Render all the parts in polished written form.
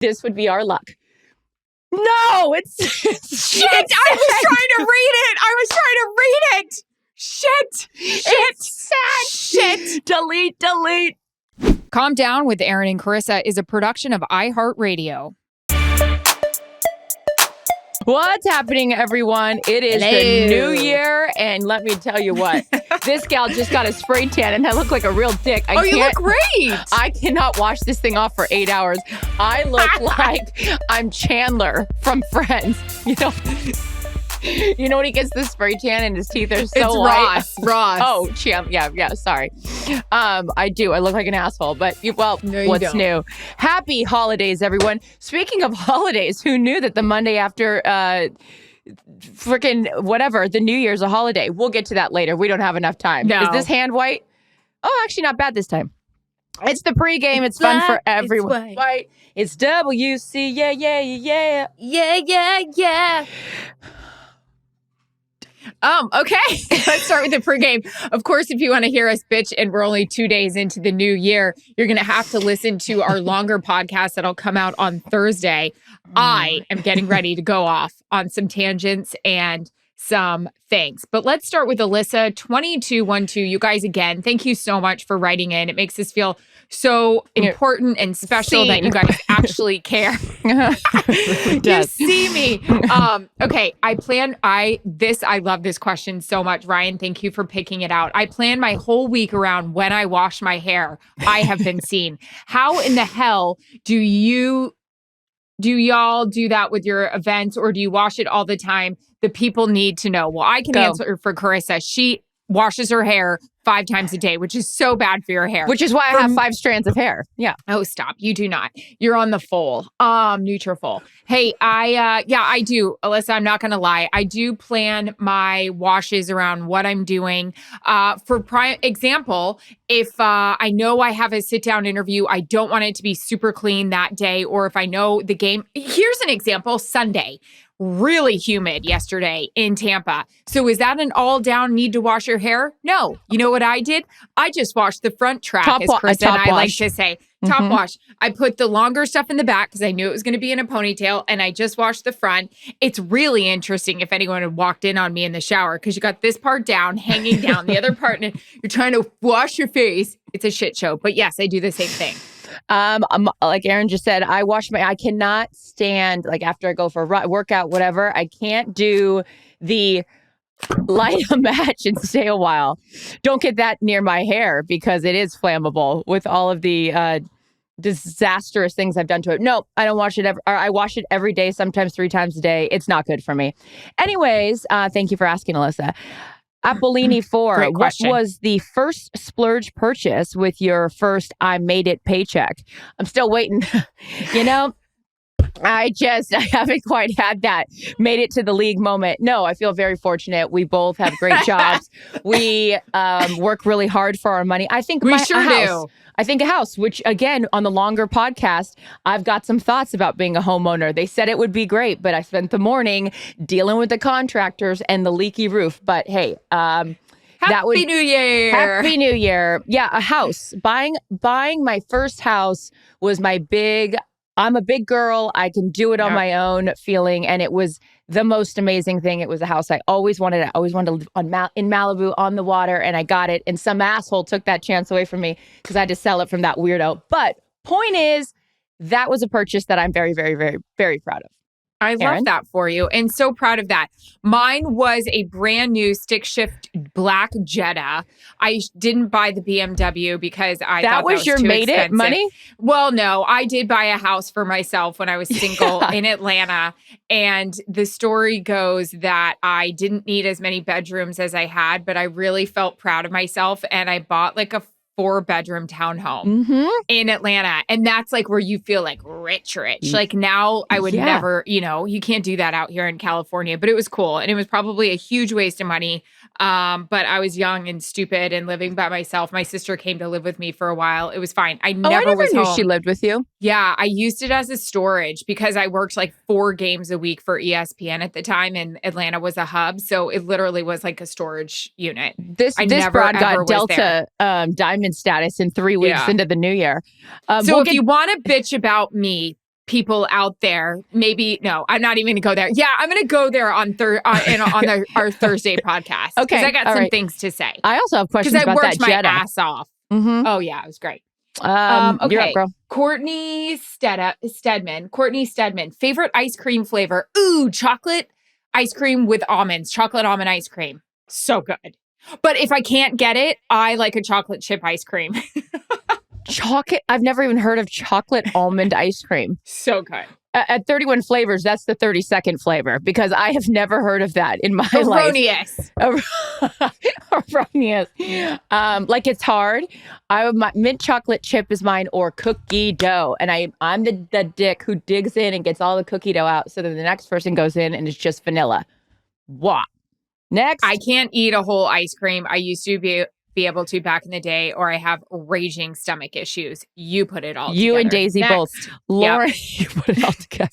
This would be our luck. No, it's shit. I was trying to read it. Shit. It's sad. Shit. Delete. Calm Down with Erin and Charissa is a production of iHeart Radio. What's happening, everyone? It is the new year, and let me tell you what. This gal just got a spray tan, and I look like a real dick. You look great. I cannot wash this thing off for 8 hours. I look like I'm Chandler from Friends. You know when he gets the spray tan and his teeth are so white? Ross. Oh, yeah, sorry. I do. I look like an asshole, but what's new? Happy holidays, everyone. Speaking of holidays, who knew that the Monday after the New Year's a holiday? We'll get to that later. We don't have enough time. No. Is this hand white? Oh, actually not bad this time. It's the pregame. It's fun for everyone. It's white. It's WC. Yeah. Yeah. Okay. Let's start with the pregame. Of course, if you want to hear us bitch and we're only 2 days into the new year, you're going to have to listen to our longer podcast that'll come out on Thursday. I am getting ready to go off on some tangents and some things. But let's start with Alyssa, 2212. You guys, again, thank you so much for writing in. It makes us feel so important and special that you guys actually care. You see me. Okay, I love this question so much. Ryan, thank you for picking it out. I plan my whole week around when I wash my hair. I have been seen. How in the hell do y'all do that with your events, or do you wash it all the time? The people need to know. Well, I can answer for Charissa. She washes her hair 5 times a day, which is so bad for your hair. Which is why I have 5 strands of hair. Yeah. Oh, stop. You do not. You're on the full, Nutrafol. Hey, I do. Alyssa, I'm not going to lie. I do plan my washes around what I'm doing. For example, if I know I have a sit-down interview, I don't want it to be super clean that day. Or if I know the game. Here's an example. Sunday. Really humid yesterday in Tampa. So is that an all down need to wash your hair? No. You know what I did? I just washed the front track, as Chris and I like to say. Top wash. I put the longer stuff in the back because I knew it was going to be in a ponytail, and I just washed the front. It's really interesting if anyone had walked in on me in the shower, because you got this part down, hanging down, the other part, and you're trying to wash your face. It's a shit show. But yes, I do the same thing. Like Erin just said, I cannot stand, like after I go for a workout, whatever, I can't do the light a match and stay a while. Don't get that near my hair because it is flammable with all of the disastrous things I've done to it. No, I don't wash it ever. I wash it every day, sometimes 3 times a day. It's not good for me. Anyways, thank you for asking, Alyssa. Apollini 4, what was the first splurge purchase with your first I made it paycheck? I'm still waiting. I haven't quite had that made it to the league moment. No, I feel very fortunate. We both have great jobs. We work really hard for our money. I think we sure do. I think a house, which again, on the longer podcast, I've got some thoughts about being a homeowner. They said it would be great, but I spent the morning dealing with the contractors and the leaky roof. But hey, Happy New Year. Happy New Year. Yeah, a house. Buying my first house was my big, I'm a big girl, I can do it on my own feeling. And it was the most amazing thing. It was a house I always wanted. I always wanted to live in Malibu on the water, and I got it. And some asshole took that chance away from me because I had to sell it from that weirdo. But point is, that was a purchase that I'm very, very, very, very proud of. I love that for you, and so proud of that. Mine was a brand new stick shift black Jetta. I didn't buy the BMW because I thought that was your made it money. Well, no, I did buy a house for myself when I was single in Atlanta, and the story goes that I didn't need as many bedrooms as I had, but I really felt proud of myself, and I bought like a 4-bedroom townhome in Atlanta. And that's like where you feel like rich. Like now I would never, you can't do that out here in California, but it was cool. And it was probably a huge waste of money. But I was young and stupid and living by myself. My sister came to live with me for a while. It was fine. I never was knew home. She lived with you? Yeah. I used it as a storage because I worked like 4 games a week for ESPN at the time, and Atlanta was a hub. So it literally was like a storage unit. This broad got Delta Diamond status in 3 weeks into the new year. So if you want to bitch about me people out there, maybe, no, I'm not even going to go there. Yeah, I'm going to go there on our Thursday podcast. Okay. Because I got some things to say. I also have questions about that Jetta. Because I worked my ass off. Mm-hmm. Oh, yeah, it was great. Okay. You're up, girl. Courtney Stedman. Favorite ice cream flavor? Ooh, chocolate ice cream with almonds. Chocolate almond ice cream. So good. But if I can't get it, I like a chocolate chip ice cream. Chocolate? I've never even heard of chocolate almond ice cream. So good. At 31 flavors, that's the 32nd flavor because I have never heard of that in my life. Erroneous. Like it's hard. My mint chocolate chip is mine or cookie dough. And I'm the dick who digs in and gets all the cookie dough out. So then the next person goes in and it's just vanilla. What? Next. I can't eat a whole ice cream. I used to be able to back in the day, or I have raging stomach issues. You put it all together. You and Daisy Next. both. Lauren, you put it all together.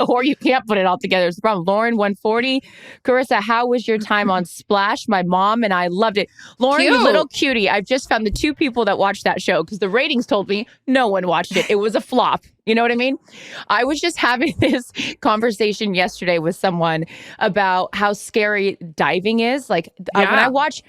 Or you can't put it all together. It's the problem. Lauren, 140. Charissa, how was your time on Splash? My mom and I loved it. Lauren, you little cutie. I've just found the 2 people that watched that show because the ratings told me no one watched it. It was a flop. You know what I mean? I was just having this conversation yesterday with someone about how scary diving is. Like when I watch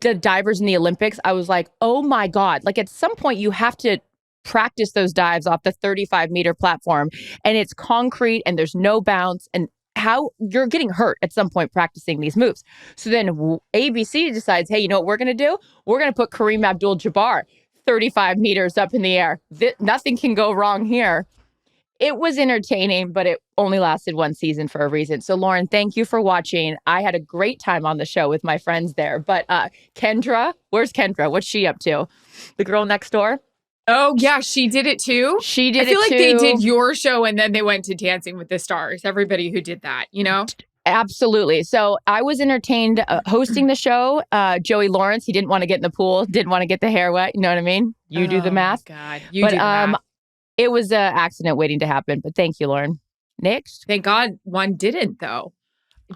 the divers in the Olympics, I was like, oh my God. Like at some point you have to practice those dives off the 35-meter platform and it's concrete and there's no bounce and how you're getting hurt at some point practicing these moves. So then ABC decides, hey, you know what we're going to do? We're going to put Kareem Abdul-Jabbar 35 meters up in the air. Nothing can go wrong here. It was entertaining, but it only lasted 1 season for a reason. So Lauren, thank you for watching. I had a great time on the show with my friends there. But Kendra, where's Kendra? What's she up to? The girl next door? Oh, yeah, she did it too. She did it too. I feel like they did your show and then they went to Dancing with the Stars. Everybody who did that, you know? Absolutely. So I was entertained hosting the show. Joey Lawrence, he didn't want to get in the pool, didn't want to get the hair wet. You know what I mean? You do the math. God, you do the math. It was an accident waiting to happen. But thank you, Lauren. Next. Thank God one didn't, though.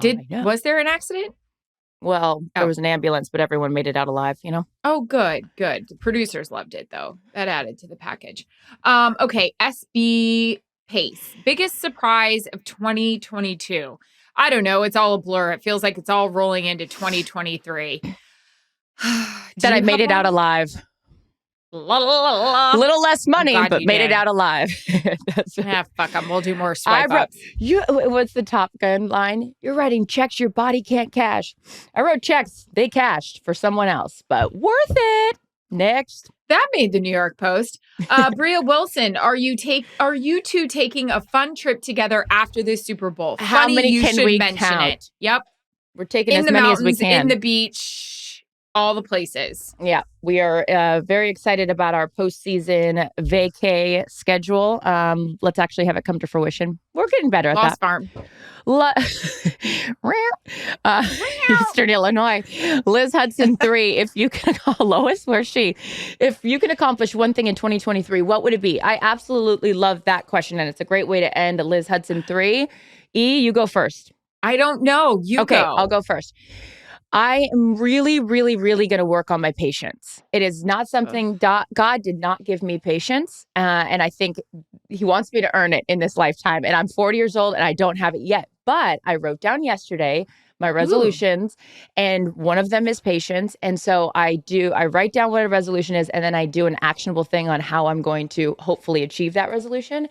Was there an accident? Well, there was an ambulance, but everyone made it out alive, you know? Oh, good. The producers loved it, though. That added to the package. Okay, SB Pace. Biggest surprise of 2022. I don't know. It's all a blur. It feels like it's all rolling into 2023. That I made it out alive. A little less money, but made it out alive. Fuck them. We'll do more swipe ups. What's the Top Gun line? You're writing checks your body can't cash. I wrote checks they cashed for someone else, but worth it. Next. That made the New York Post. Bria Wilson, are you two taking a fun trip together after the Super Bowl? How many can we mention count? It. Yep. We're taking as many as we can. In the beach. All the places. Yeah, we are very excited about our postseason vacay schedule. Let's actually have it come to fruition. We're getting better at that. Lost Farm. Eastern Illinois. Liz Hudson 3. If you can call Lois, where's she? If you can accomplish one thing in 2023, what would it be? I absolutely love that question, and it's a great way to end Liz Hudson 3. E, you go first. I don't know. You go. Okay, I'll go first. I am really, really, really going to work on my patience. It is not something God did not give me patience. And I think he wants me to earn it in this lifetime. And I'm 40 years old and I don't have it yet. But I wrote down yesterday my resolutions and one of them is patience. And so I write down what a resolution is and then I do an actionable thing on how I'm going to hopefully achieve that resolution.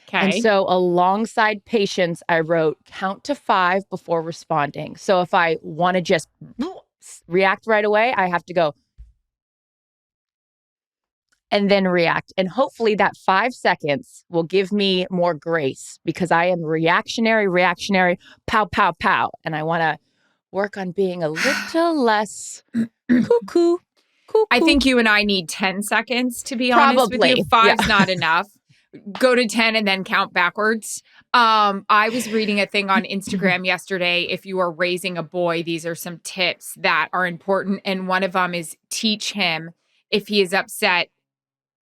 Okay. And so alongside patience, I wrote count to 5 before responding. So if I want to just react right away, I have to go and then react. And hopefully that 5 seconds will give me more grace because I am reactionary, pow, pow, pow. And I want to work on being a little less cuckoo. I think you and I need 10 seconds, to be honest with you. 5's not enough. Go to 10 and then count backwards. I was reading a thing on Instagram yesterday. If you are raising a boy, these are some tips that are important. And one of them is teach him if he is upset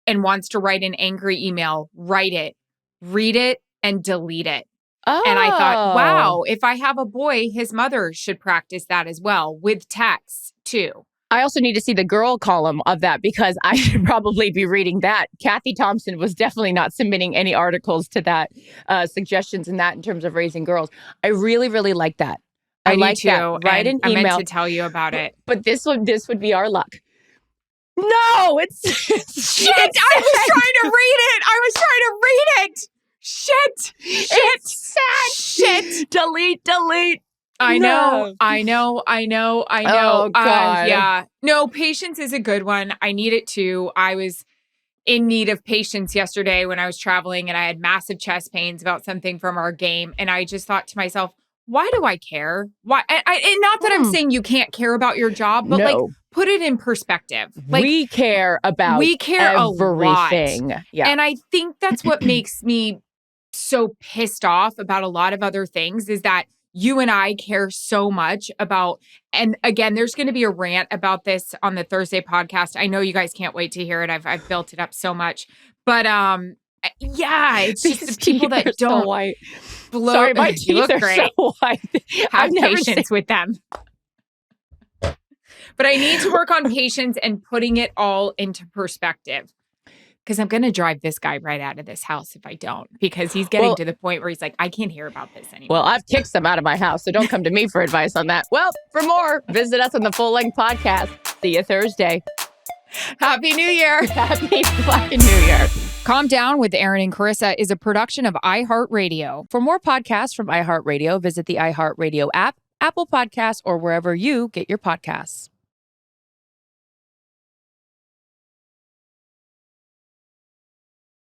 and wants to write an angry email, write it, read it, and delete it. Oh. And I thought, wow, if I have a boy, his mother should practice that as well with texts too. I also need to see the girl column of that because I should probably be reading that. Kathy Thompson was definitely not submitting any articles to that, suggestions in that in terms of raising girls. I really, really like that. I like too. that. Write an I email. meant to tell you about it. But this would be our luck. No, it's shit. I was trying to read it. Shit. It's sad. Shit. Delete. I know. Oh, God. Yeah. No, patience is a good one. I need it too. I was in need of patience yesterday when I was traveling and I had massive chest pains about something from our game. And I just thought to myself, why do I care? Why? And not that I'm saying you can't care about your job, but like put it in perspective. Like we care about everything. A lot. Yeah. And I think that's what makes me so pissed off about a lot of other things is that you and I care so much about, and again, there's going to be a rant about this on the Thursday podcast. I know you guys can't wait to hear it. I've built it up so much, but yeah, it's just the people that don't. So white. Sorry, my teeth are great. so white. Have patience with them. But I need to work on patience and putting it all into perspective. Because I'm going to drive this guy right out of this house if I don't. Because he's getting to the point where he's like, I can't hear about this anymore. Well, I've kicked some out of my house, so don't come to me for advice on that. Well, for more, visit us on the Full Length Podcast. See you Thursday. Happy New Year. Happy fucking New Year. Calm Down with Erin and Charissa is a production of iHeart Radio. For more podcasts from iHeart Radio, visit the iHeart Radio app, Apple Podcasts, or wherever you get your podcasts.